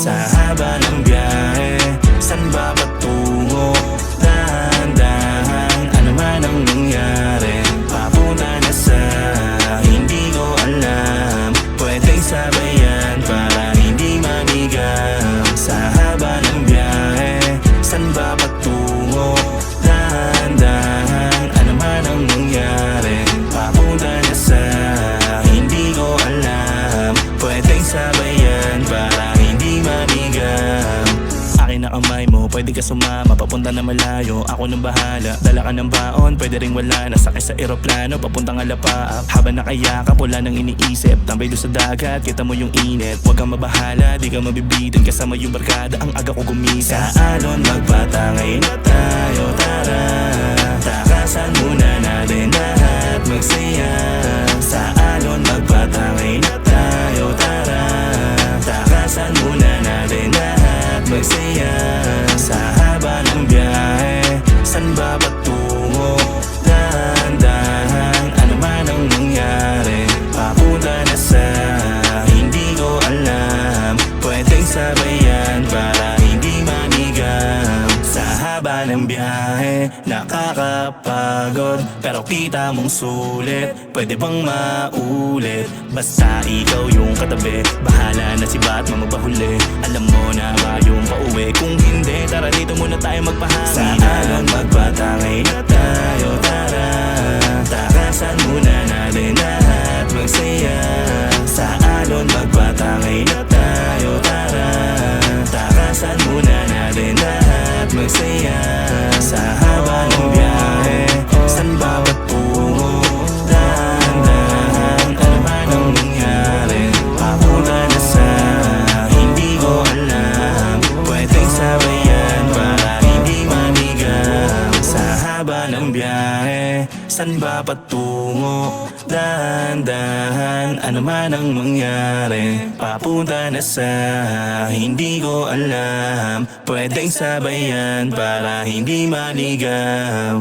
Sa haba ng biyahe, saan ba patungo? Dahan-dahan, ano man ang nangyari, papunta na sa hindi ko alam. Pwedeng sabayan para hindi manigaw. Sa haba ng biyahe, saan ba patungo? Dahan-dahan, ano man ang nangyari, papunta na sa hindi ko alam. Pwedeng sabayan para hindi manigaw. Akin na kamay mo, pwede ka sumama, papunta na malayo, ako nang bahala. Dala ka ng baon, pwede ring wala. Nasakay sa eroplano, papuntang Alapaap. Habang nakayakap, wala nang iniisip. Tambay doon sa dagat, kita mo yung init. Huwag kang mabahala, di ka mabibitin. Kasama yung barkada, ang aga ko gumisa. Sa alon magpatangay na tayo, tara. Takasan muna natin lahat, magsaya. Sa alon magpatangay na tayo, tara. Takasan muna natin lahat, magsaya. Sa haba ng biyahe, saan ba patungo? Dahan-dahan, ano man ang nangyari, papunta na sa hindi ko alam. Pwedeng sabayan para hindi manigaw. Sa haba ng biyahe, nakakapagod, pero kita mong sulit. Pwede bang maulit? Basta ikaw yung katabi, bahala na si Batman magpahuli. Alam mo na ba yung pauwi? Kung hindi, tara dito muna tayo magpahangin. Sa alon magpatangay na tayo, tara. Takasan muna natin lahat, magsaya. Sa alon magpatangay na tayo, tara. Takasan muna natin lahat, magsaya. Sa haba ng biyahe, saan ba patungo? Dahan-dahan, ano man ang nangyari, papunta na sa hindi ko alam. Pwedeng sabayan para hindi manigaw. Sa haba ng biyahe, saan ba patungo? Dahan-dahan, ano man ang mangyari, papunta na sa hindi ko alam. Pwedeng sabayan para hindi maligaw.